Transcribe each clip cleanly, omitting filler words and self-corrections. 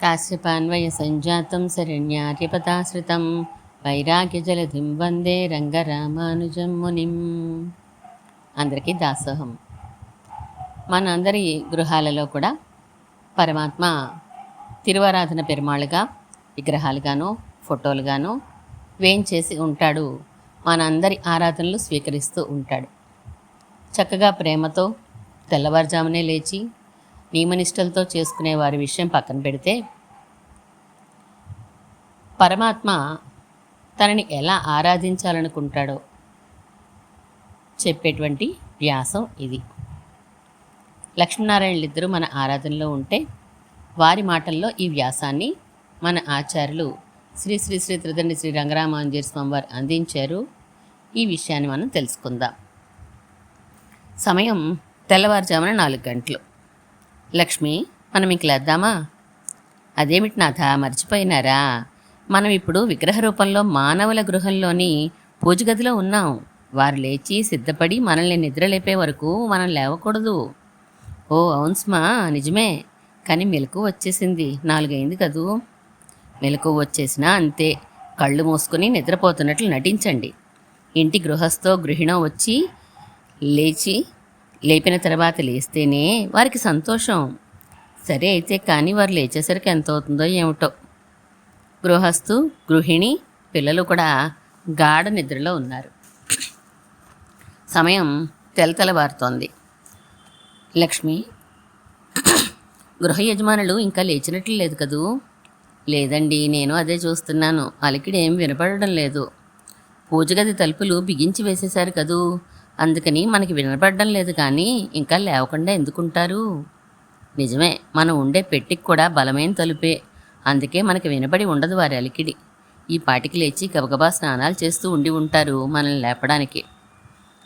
కాశ్యపాన్వయ సంజాతం శరణ్యార్యపదాశ్రితం వైరాగ్యజలధిం వందే రంగరామానుజం మునిం. అందరికీ దాసోహం. మనందరి గృహాలలో కూడా పరమాత్మ తిరువారాధన పెరుమాళ్ళుగా విగ్రహాలుగాను ఫోటోలుగాను వేయించేసి ఉంటాడు. మనందరి ఆరాధనలు స్వీకరిస్తూ ఉంటాడు. చక్కగా ప్రేమతో తెల్లవారుజామునే లేచి నియమనిష్టలతో చేసుకునే వారి విషయం పక్కన పెడితే, పరమాత్మ తనని ఎలా ఆరాధించాలనుకుంటాడో చెప్పేటువంటి వ్యాసం ఇది. లక్ష్మీనారాయణులిద్దరూ మన ఆరాధనలో ఉంటే వారి మాటల్లో ఈ వ్యాసాన్ని మన ఆచార్యులు శ్రీ శ్రీ శ్రీ త్రిదండి శ్రీ రంగరామానుజీర స్వామి వారు అందించారు. ఈ విషయాన్ని మనం తెలుసుకుందాం. సమయం తెల్లవారుజామున 4 గంటలు. లక్ష్మి, మనం ఇంక లేద్దామా? అదేమిటి నాథ, మర్చిపోయినారా? మనం ఇప్పుడు విగ్రహ రూపంలో మానవుల గృహంలోని పూజగదిలో ఉన్నాం. వారు లేచి సిద్ధపడి మనల్ని నిద్రలేపే వరకు మనం లేవకూడదు. ఓ అవును స్మా, నిజమే. కానీ మెలకు వచ్చేసింది. 4 అయింది కదూ. మెలకు వచ్చేసినా అంతే, కళ్ళు మూసుకొని నిద్రపోతున్నట్లు నటించండి. ఇంటి గృహస్థో గృహిణో వచ్చి లేపిన తర్వాత లేస్తేనే వారికి సంతోషం. సరే అయితే కానీ వారు లేచేసరికి ఎంత అవుతుందో ఏమిటో. గృహస్థు గృహిణి పిల్లలు కూడా గాఢ నిద్రలో ఉన్నారు. సమయం తెల్లవారుతోంది. లక్ష్మి, గృహ యజమానులు ఇంకా లేచినట్లు లేదు కదూ? లేదండి, నేను అదే చూస్తున్నాను. అలికిడి ఏం వినపడడం లేదు. పూజగది తలుపులు బిగించి వేసేశారు కదూ, అందుకని మనకి వినపడడం లేదు. కానీ ఇంకా లేవకుండా ఎందుకుంటారు? నిజమే, మనం ఉండే పెట్టికి కూడా బలమైన తలుపే. అందుకే మనకి వినపడి ఉండదు వారి అలికిడి. ఈ పాటికి లేచి గబగబా స్నానాలు చేస్తూ ఉండి ఉంటారు మనల్ని లేపడానికి.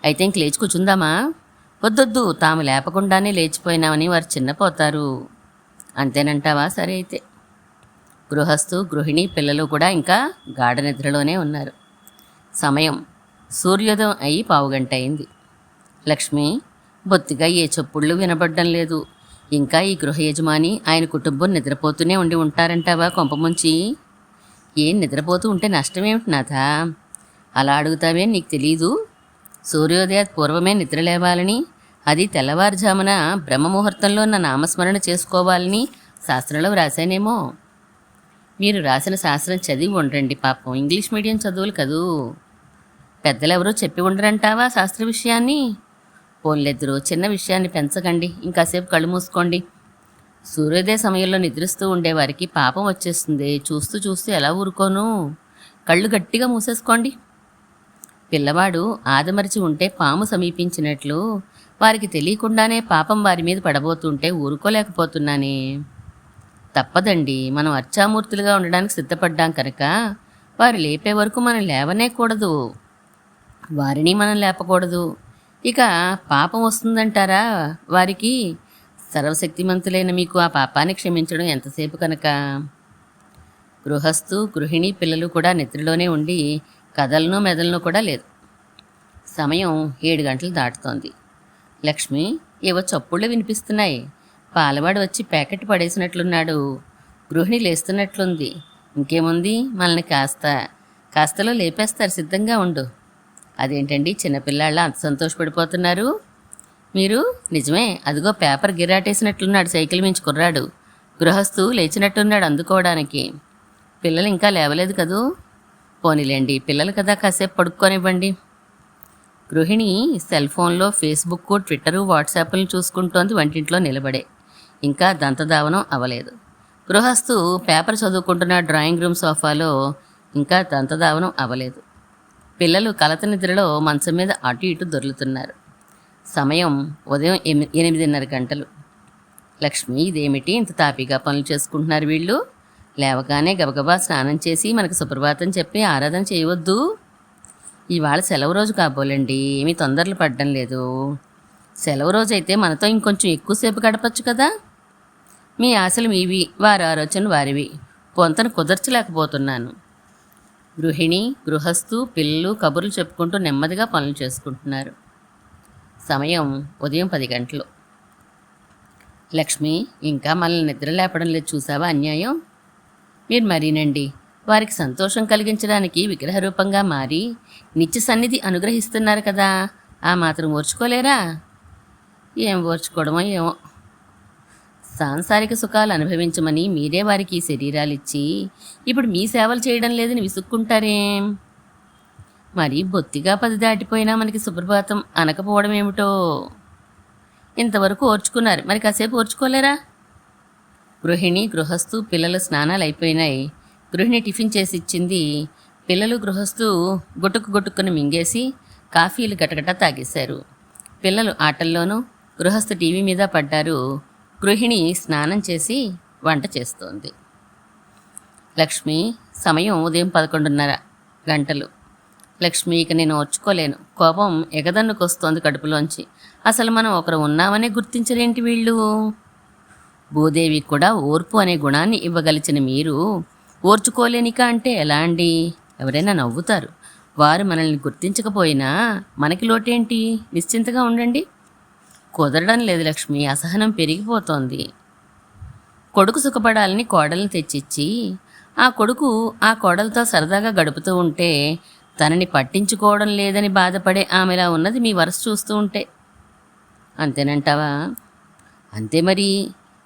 అయితే ఇంక లేచి కూర్చుందామా? వద్దొద్దు, తాము లేపకుండానే లేచిపోయినామని వారు చిన్నపోతారు. అంతేనంటావా? సరే అయితే. గృహస్థు గృహిణి పిల్లలు కూడా ఇంకా గాఢ నిద్రలోనే ఉన్నారు. సమయం సూర్యోదయం అయి 1/2 గంట అయింది. లక్ష్మి, బొత్తిగా ఏ చప్పుళ్ళు వినబడ్డం లేదు. ఇంకా ఈ గృహ యజమాని ఆయన కుటుంబం నిద్రపోతూనే ఉండి ఉంటారంటావా కొంపముంచి? ఏం నిద్రపోతూ ఉంటే నష్టమేమిటి నాథా? అలా అడుగుతావే, నీకు తెలీదు? సూర్యోదయ పూర్వమే నిద్ర లేవాలని, అది తెల్లవారుజామున బ్రహ్మముహూర్తంలో నా నామస్మరణ చేసుకోవాలని శాస్త్రంలో వ్రాసానేమో. మీరు రాసిన శాస్త్రం చదివి ఉండండి. పాపం ఇంగ్లీష్ మీడియం చదువులు కదూ. పెద్దలెవరూ చెప్పి ఉండరంటావా శాస్త్ర విషయాన్ని? పోన్లెద్దరూ చిన్న విషయాన్ని పెంచకండి. ఇంకాసేపు కళ్ళు మూసుకోండి. సూర్యోదయ సమయంలో నిద్రిస్తూ ఉండేవారికి పాపం వచ్చేస్తుంది. చూస్తూ చూస్తూ ఎలా ఊరుకోను? కళ్ళు గట్టిగా మూసేసుకోండి. పిల్లవాడు ఆదమరిచి ఉంటే పాము సమీపించినట్లు వారికి తెలియకుండానే పాపం వారి మీద పడబోతుంటే ఊరుకోలేకపోతున్నానే. తప్పదండి, మనం అర్చామూర్తులుగా ఉండడానికి సిద్ధపడ్డాం కనుక వారు లేపే వరకు మనం లేవనేకూడదు, వారిని మనం లేపకూడదు. ఇక పాపం వస్తుందంటారా వారికి? సర్వశక్తిమంతులైన మీకు ఆ పాపాన్ని క్షమించడం ఎంతసేపు కనుక. గృహస్థు గృహిణి పిల్లలు కూడా నిద్రలోనే ఉండి కదలను మెదలను కూడా లేదు. సమయం 7 గంటలు దాటుతోంది. లక్ష్మి, ఏవో చప్పుళ్ళు వినిపిస్తున్నాయి. పాలవాడు వచ్చి ప్యాకెట్ పడేసినట్లున్నాడు. గృహిణి లేస్తున్నట్లుంది. ఇంకేముంది, మనల్ని కాస్తలో లేపేస్తారు, సిద్ధంగా ఉండు. అదేంటండి, చిన్నపిల్లాళ్ళ అంత సంతోషపడిపోతున్నారు మీరు? నిజమే, అదిగో పేపర్ గిరాటేసినట్లున్నాడు సైకిల్ మించి కుర్రాడు. గృహస్థు లేచినట్టున్నాడు అందుకోవడానికి. పిల్లలు ఇంకా లేవలేదు కదూ. పోనీలేండి, పిల్లలు కదా, కాసేపు పడుక్కొనివ్వండి. గృహిణి సెల్ ఫోన్లో ఫేస్బుక్, ట్విట్టరు, వాట్సాప్లను చూసుకుంటోంది వంటింట్లో నిలబడే. ఇంకా దంతధావనం అవ్వలేదు. గృహస్థు పేపర్ చదువుకుంటున్న డ్రాయింగ్ రూమ్ సోఫాలో. ఇంకా దంతధావనం అవ్వలేదు. పిల్లలు కలత నిద్రలో మంచం మీద అటు ఇటు దొర్లుతున్నారు. సమయం ఉదయం 8:30 గంటలు. లక్ష్మి, ఇదేమిటి ఇంత తాపీగా పనులు చేసుకుంటున్నారు వీళ్ళు? లేవగానే గబగబా స్నానం చేసి మనకు సుప్రభాతం చెప్పి ఆరాధన చేయవద్దు? ఇవాళ సెలవు రోజు కాబోలండి, ఏమీ తొందరలు పడడం లేదు. సెలవు రోజు అయితే మనతో ఇంకొంచెం ఎక్కువసేపు గడపచ్చు కదా. మీ ఆశలు మీవి, వారి ఆలోచనలు వారివి. పొంతను కుదర్చలేకపోతున్నాను. గృహిణి గృహస్థు పిల్లలు కబుర్లు చెప్పుకుంటూ నెమ్మదిగా పనులు చేసుకుంటున్నారు. సమయం ఉదయం 10 గంటలు. లక్ష్మి, ఇంకా మనల్ని నిద్ర లేపడం లేదు చూసావా అన్యాయం. మీరు మరీనండి. వారికి సంతోషం కలిగించడానికి విగ్రహ రూపంగా మారి నిత్య సన్నిధి అనుగ్రహిస్తున్నారు కదా, ఆ మాత్రం ఓర్చుకోలేరా? ఏం ఓర్చుకోవడమో ఏమో. సాంసారిక సుఖాలు అనుభవించమని మీరే వారికి శరీరాలిచ్చి ఇప్పుడు మీ సేవలు చేయడం లేదని విసుక్కుంటారేం? మరి బొత్తిగా 10 దాటిపోయినా మనకి సుప్రభాతం అనకపోవడం ఏమిటో. ఇంతవరకు ఓర్చుకున్నారు, మరి కాసేపు ఓర్చుకోలేరా? గృహిణి, గృహస్థు, పిల్లల స్నానాలు అయిపోయినాయి. గృహిణి టిఫిన్ చేసి ఇచ్చింది. పిల్లలు గృహస్థు గుట్టుకుని మింగేసి కాఫీలు గటగట తాగేశారు. పిల్లలు ఆటల్లోనూ, గృహస్థు టీవీ మీద పడ్డారు. గృహిణి స్నానం చేసి వంట చేస్తోంది. లక్ష్మి, సమయం ఉదయం 11:30 గంటలు. లక్ష్మి, ఇక నేను ఓర్చుకోలేను. కోపం ఎగదన్నుకొస్తోంది కడుపులోంచి. అసలు మనం ఒకరు ఉన్నామనే గుర్తించలేంటి వీళ్ళు? భూదేవి కూడా ఓర్పు అనే గుణాన్ని ఇవ్వగలిచిన మీరు ఓర్చుకోలేనిక అంటే ఎలా అండి? ఎవరైనా నవ్వుతారు. వారు మనల్ని గుర్తించకపోయినా మనకి లోటేంటి? నిశ్చింతగా ఉండండి. కుదరడం లేదు లక్ష్మి, అసహనం పెరిగిపోతోంది. కొడుకు సుఖపడాలని కోడల్ని తెచ్చిచ్చి ఆ కొడుకు ఆ కోడలతో సరదాగా గడుపుతూ ఉంటే తనని పట్టించుకోవడం లేదని బాధపడే ఆమెలా ఉన్నది మీ వరస చూస్తూ ఉంటే. అంతేనంటావా? అంతే మరి.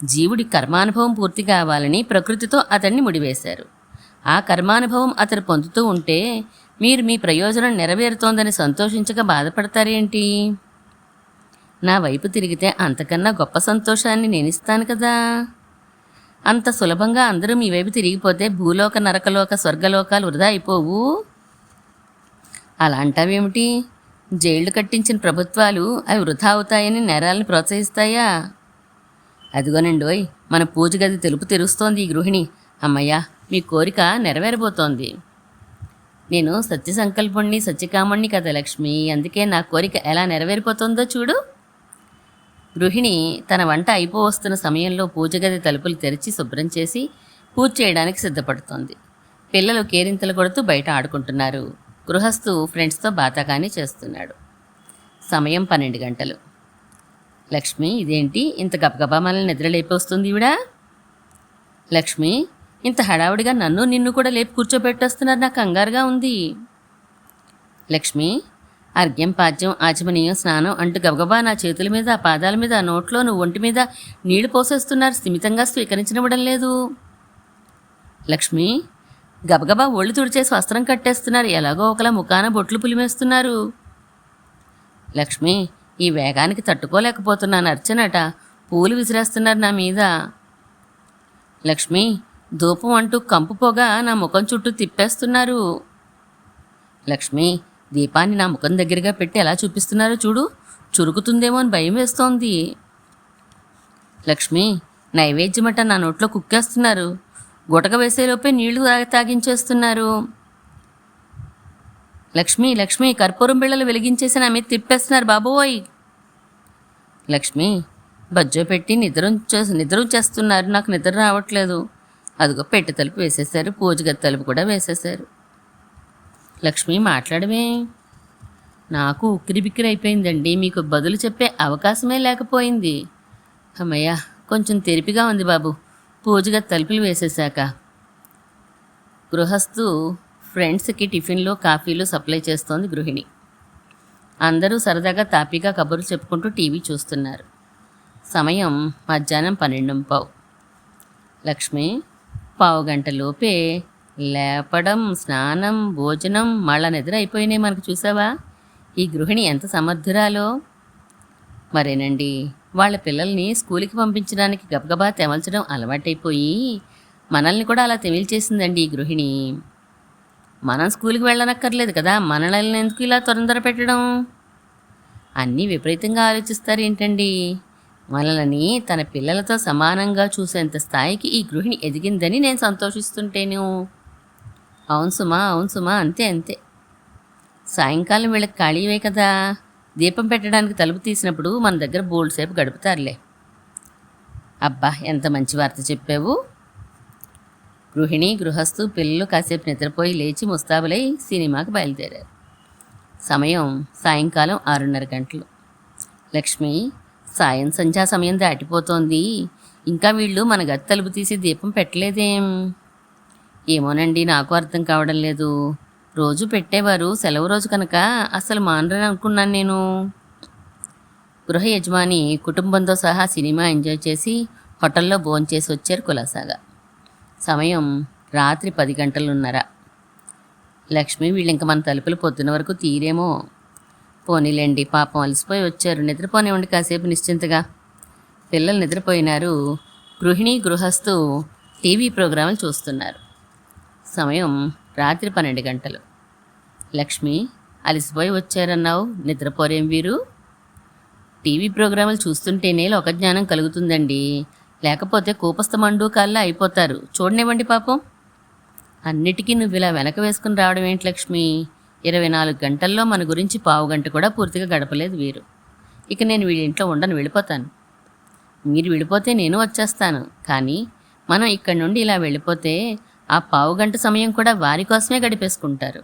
జీవుడి కర్మానుభవం పూర్తి కావాలని ప్రకృతితో అతన్ని ముడివేశారు. ఆ కర్మానుభవం అతను పొందుతూ ఉంటే మీరు మీ ప్రయోజనం నెరవేరుతోందని సంతోషించక బాధపడతారేంటి? నా వైపు తిరిగితే అంతకన్నా గొప్ప సంతోషాన్ని నేనిస్తాను కదా. అంత సులభంగా అందరూ మీ వైపు తిరిగిపోతే భూలోక, నరకలోక, స్వర్గలోకాలు వృధా అయిపోవు. అలా అంటావేమిటి? జైళ్లు కట్టించిన ప్రభుత్వాలు అవి వృధా అవుతాయని నేరాలను ప్రోత్సహిస్తాయా? అదిగోనండోయ్, మన పూజ గది తెలుపు తెరుస్తోంది ఈ గృహిణి. అమ్మయ్యా, మీ కోరిక నెరవేరబోతోంది. నేను సత్య సంకల్పుణ్ణి, సత్యకాముణ్ణి కదా లక్ష్మి, అందుకే నా కోరిక ఎలా నెరవేరిపోతుందో చూడు. గృహిణి తన వంట అయిపోవస్తున్న సమయంలో పూజగది తలుపులు తెరిచి శుభ్రం చేసి పూజ చేయడానికి సిద్ధపడుతోంది. పిల్లలు కేరింతలు కొడుతూ బయట ఆడుకుంటున్నారు. గృహస్థు ఫ్రెండ్స్తో బాతాకానీ చేస్తున్నాడు. సమయం 12 గంటలు. లక్ష్మి, ఇదేంటి ఇంత గబగబా మనల్ని నిద్ర లేపొస్తుంది ఈవిడ? లక్ష్మి, ఇంత హడావుడిగా నన్ను నిన్ను కూడా లేపి కూర్చోబెట్టేస్తున్నారు, నాకు కంగారుగా ఉంది. లక్ష్మి, అర్ఘ్యం, పాద్యం, ఆచమనీయం, స్నానం అంటూ గబగబా నా చేతుల మీద, పాదాల మీద, నోట్లోను, ఒంటి మీద నీళ్లు పోసేస్తున్నారు. స్థిమితంగా స్వీకరించనివ్వడం లేదు. లక్ష్మి, గబగబా ఒళ్ళు తుడిచేసి వస్త్రం కట్టేస్తున్నారు. ఎలాగో ఒకలా ముఖాన బొట్లు పులిమేస్తున్నారు. లక్ష్మి, ఈ వేగానికి తట్టుకోలేకపోతున్నాను. అర్చనట పూలు విసిరేస్తున్నారు నా మీద. లక్ష్మి, ధూపం అంటూ కంపు పొగ నా ముఖం చుట్టూ తిప్పేస్తున్నారు. లక్ష్మి, దీపాన్ని నా ముఖం దగ్గరగా పెట్టి ఎలా చూపిస్తున్నారో చూడు, చురుకుతుందేమో అని భయం వేస్తోంది. లక్ష్మి, నైవేద్యమట నా నోట్లో కుక్కేస్తున్నారు. గుటక వేసేలోపే నీళ్లు తాగించేస్తున్నారు. లక్ష్మి, లక్ష్మి, కర్పూరం బిళ్ళలు వెలిగించేసి నా మీద తిప్పేస్తున్నారు బాబోయ్. లక్ష్మి, బజ్జో పెట్టి నిద్రించేస్తున్నారు. నాకు నిద్ర రావట్లేదు. అదిగో పెట్టి తలుపు వేసేశారు, పూజ గది తలుపు కూడా వేసేశారు. లక్ష్మి, మాట్లాడమే. నాకు ఉక్కిరి బిక్కిరి అయిపోయిందండి. మీకు బదులు చెప్పే అవకాశమే లేకపోయింది. అమ్మయ్య, కొంచెం తెరిపిగా ఉంది బాబు, పూజ గది తలుపులు వేసేశాక. గృహస్థు ఫ్రెండ్స్కి టిఫిన్లు, కాఫీలు సప్లై చేస్తోంది గృహిణి. అందరూ సరదాగా తాపీగా కబుర్లు చెప్పుకుంటూ టీవీ చూస్తున్నారు. సమయం మధ్యాహ్నం 12:15. లక్ష్మి, పావుగంటలోపే లేపడం, స్నానం, భోజనం, మళ్ళా నిద్ర అయిపోయినాయి మనకు. చూసావా ఈ గృహిణి ఎంత సమర్థురాలో. మరేనండి, వాళ్ళ పిల్లల్ని స్కూల్కి పంపించడానికి గబగబా తెమల్చడం అలవాటైపోయి మనల్ని కూడా అలా తెమిల్చేసిందండి ఈ గృహిణి. మనం స్కూల్కి వెళ్ళనక్కర్లేదు కదా, మనల్ని ఎందుకు ఇలా తొందర పెట్టడం? అన్నీ విపరీతంగా ఆలోచిస్తారు ఏంటండి. మనల్ని తన పిల్లలతో సమానంగా చూసేంత స్థాయికి ఈ గృహిణి ఎదిగిందని నేను సంతోషిస్తుంటేను. అవును సుమా, అవును సుమా, అంతే అంతే. సాయంకాలం వీళ్ళకి ఖాళీవే కదా, దీపం పెట్టడానికి తలుపు తీసినప్పుడు మన దగ్గర బోల్డ్ సేపు గడుపుతారులే. అబ్బా, ఎంత మంచి వార్త చెప్పావు. గృహిణి, గృహస్థు, పిల్లలు కాసేపు నిద్రపోయి లేచి ముస్తాబులై సినిమాకి బయలుదేరారు. సమయం సాయంకాలం 6:30 గంటలు. లక్ష్మి, సాయం సంధ్యా సమయం దాటిపోతోంది, ఇంకా వీళ్ళు మన గది తలుపు తీసి దీపం పెట్టలేదేం? ఏమోనండి, నాకు అర్థం కావడం లేదు. రోజు పెట్టేవారు, సెలవు రోజు కనుక అసలు మానరని అనుకున్నాను నేను. గృహ యజమాని కుటుంబంతో సహా సినిమా ఎంజాయ్ చేసి హోటల్లో భోంచేసి వచ్చారు కులాసాగా. సమయం రాత్రి 10 గంటలున్నర. లక్ష్మి వీళ్ళింక మన తలుపులు పొద్దున వరకు తీరేమో. పోనీలేండి, పాపం అలసిపోయి వచ్చారు, నిద్రపోనివ్వండి కాసేపు నిశ్చింతగా. పిల్లలు నిద్రపోయినారు. గృహిణి గృహస్థు టీవీ ప్రోగ్రాములు చూస్తున్నారు. సమయం రాత్రి 12 గంటలు. లక్ష్మి, అలసిపోయి వచ్చారన్నావు, నిద్రపోరేం వీరు? టీవీ ప్రోగ్రాములు చూస్తుంటేనే లోకజ్ఞానం కలుగుతుందండి, లేకపోతే కూపస్థ మండూకాల్లో అయిపోతారు. చూడనివ్వండి పాపం. అన్నిటికీ నువ్వు ఇలా వెనక వేసుకుని రావడం ఏంటి లక్ష్మి? 24 గంటల్లో మన గురించి పావుగంట కూడా పూర్తిగా గడపలేదు వీరు. ఇక నేను వీడింట్లో ఉండను, వెళ్ళిపోతాను. మీరు వెళ్ళిపోతే నేను వచ్చేస్తాను, కానీ మనం ఇక్కడి నుండి ఇలా వెళ్ళిపోతే ఆ పావుగంట సమయం కూడా వారి కోసమే గడిపేసుకుంటారు.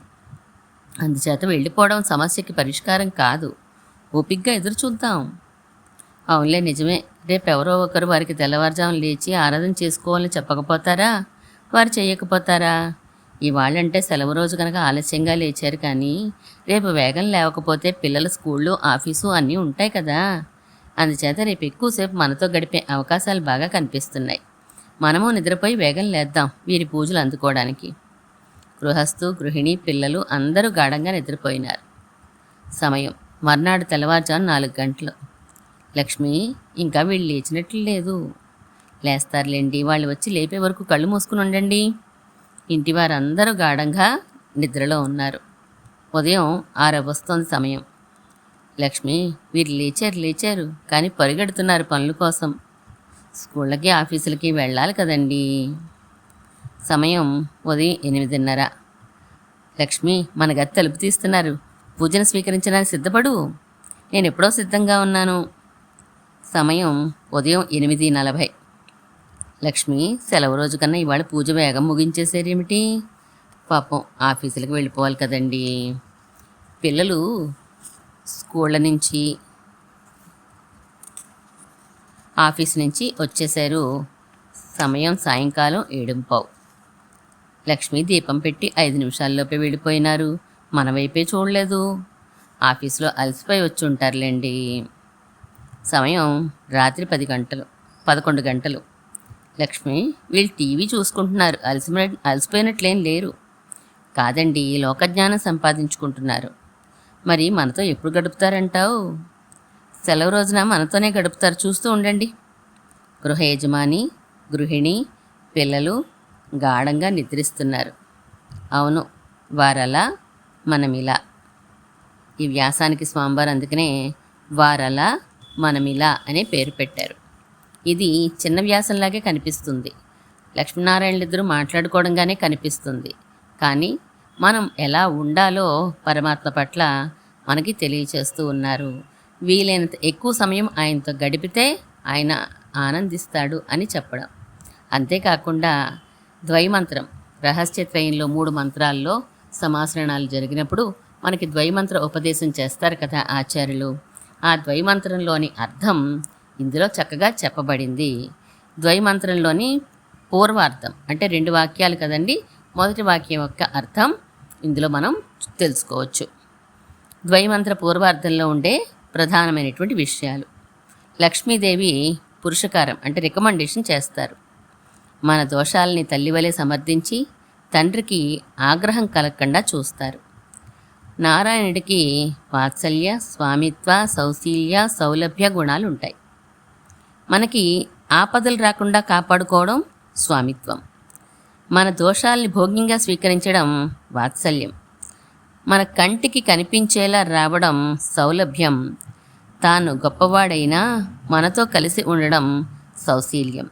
అందుచేత వెళ్ళిపోవడం సమస్యకి పరిష్కారం కాదు. ఓపిగ్గా ఎదురు చూద్దాం. అవునులే, నిజమే. రేపెవరో ఒకరు వారికి తెల్లవారుజామున లేచి ఆరాధన చేసుకోవాలని చెప్పకపోతారా? వారు చేయకపోతారా? ఇవాళంటే సెలవు రోజు కనుక ఆలస్యంగా లేచారు, కానీ రేపు వేగం లేవకపోతే పిల్లల స్కూళ్ళు ఆఫీసు అన్నీ ఉంటాయి కదా. అందుచేత రేపు ఎక్కువసేపు మనతో గడిపే అవకాశాలు బాగా కనిపిస్తున్నాయి. మనము నిద్రపోయి వేగం లేద్దాం వీరి పూజలు అందుకోవడానికి. గృహస్థు, గృహిణి, పిల్లలు అందరూ గాఢంగా నిద్రపోయినారు. సమయం మర్నాడు తెల్లవారుజాము 4 గంటలు. లక్ష్మి, ఇంకా వీళ్ళు లేచినట్లు లేదు. లేస్తారులేండి, వాళ్ళు వచ్చి లేపే వరకు కళ్ళు మూసుకుని ఉండండి. ఇంటి వారందరూ గాఢంగా నిద్రలో ఉన్నారు. ఉదయం 6 వస్తోంది సమయం. లక్ష్మి, వీరు లేచారు, కానీ పరిగెడుతున్నారు పనుల కోసం. స్కూళ్ళకి ఆఫీసులకి వెళ్ళాలి కదండి. సమయం ఉదయం 8:30. లక్ష్మి, మన గది తలుపు తీస్తున్నారు, పూజను స్వీకరించడానికి సిద్ధపడు. నేను ఎప్పుడో సిద్ధంగా ఉన్నాను. సమయం ఉదయం 8:40. లక్ష్మి, సెలవు రోజు కన్నా ఇవాళ పూజ వేగం ముగించేసేరేమిటి? పాపం ఆఫీసులకు వెళ్ళిపోవాలి కదండి. పిల్లలు స్కూళ్ళ నుంచి ఆఫీస్ నుంచి వచ్చేశారు. సమయం సాయంకాలం 7:15. లక్ష్మి దీపం పెట్టి 5 నిమిషాల్లోపే వెళ్ళిపోయినారు. మన వైపే చూడలేదు. ఆఫీసులో అలసిపోయి వచ్చి ఉంటారులేండి. సమయం రాత్రి 11 గంటలు. లక్ష్మి, వీళ్ళు టీవీ చూసుకుంటున్నారు, అలసిపోయినట్లేం లేరు. కాదండి, లోకజ్ఞానం సంపాదించుకుంటున్నారు. మరి మనతో ఎప్పుడు గడుపుతారంటావు? సెలవు రోజున మనతోనే గడుపుతారు, చూస్తూ ఉండండి. గృహ యజమాని, గృహిణి, పిల్లలు గాఢంగా నిద్రిస్తున్నారు. అవును, వారలా మనమిలా. ఈ వ్యాసానికి స్వామివారు అందుకనే వారలా మనమిలా అనే పేరు పెట్టారు. ఇది చిన్న వ్యాసంలాగే కనిపిస్తుంది, లక్ష్మీనారాయణలిద్దరూ మాట్లాడుకోవడంగానే కనిపిస్తుంది. కానీ మనం ఎలా ఉండాలో పరమాత్మ పట్ల మనకి తెలియచేస్తూ ఉన్నారు. వీలైనంత ఎక్కువ సమయం ఆయనతో గడిపితే ఆయన ఆనందిస్తాడు అని చెప్పడం. అంతేకాకుండా ద్వైమంత్రం, రహస్యత్రయంలో 3 మంత్రాల్లో సమాశ్రణాలు జరిగినప్పుడు మనకి ద్వైమంత్ర ఉపదేశం చేస్తారు కదా ఆచార్యులు. ఆ ద్వైమంత్రంలోని అర్థం ఇందులో చక్కగా చెప్పబడింది. ద్వైమంత్రంలోని పూర్వార్థం అంటే 2 వాక్యాలు కదండి. మొదటి వాక్యం యొక్క అర్థం ఇందులో మనం తెలుసుకోవచ్చు. ద్వైమంత్ర పూర్వార్థంలో ఉండే ప్రధానమైనటువంటి విషయాలు. లక్ష్మీదేవి పురుషకారం అంటే రికమెండేషన్ చేస్తారు. మన దోషాలని తల్లివలే సమర్థించి తండ్రికి ఆగ్రహం కలగకుండా చూస్తారు. నారాయణుడికి వాత్సల్య, స్వామిత్వ, సౌశీల్య, సౌలభ్య గుణాలు ఉంటాయి. మనకి ఆపదలు రాకుండా కాపాడుకోవడం స్వామిత్వం. మన దోషాల్ని భోగ్యంగా స్వీకరించడం వాత్సల్యం. మన కంటికి కనిపించేలా రావడం సౌలభ్యం. తాను గొప్పవాడైనా మనతో కలిసి ఉండడం సౌశీల్యం.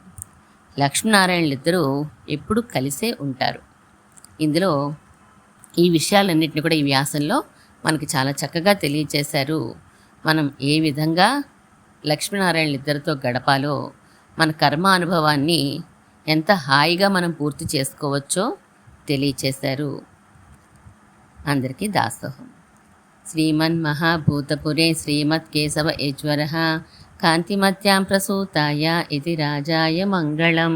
లక్ష్మీనారాయణలిద్దరూ ఎప్పుడూ కలిసే ఉంటారు. ఇందులో ఈ విషయాలన్నింటినీ కూడా ఈ వ్యాసంలో మనకి చాలా చక్కగా తెలియచేశారు. మనం ఏ విధంగా లక్ష్మీనారాయణలిద్దరితో గడపాలో, మన కర్మ అనుభవాన్ని ఎంత హాయిగా మనం పూర్తి చేసుకోవచ్చో తెలియచేశారు. అందరికీ దాసోహం. శ్రీమన్మహాభూతపురే శ్రీమత్కేశవ యజ్వరః కాంతిమత్యాం ప్రసూతాయ ఇది రాజాయ మంగళం.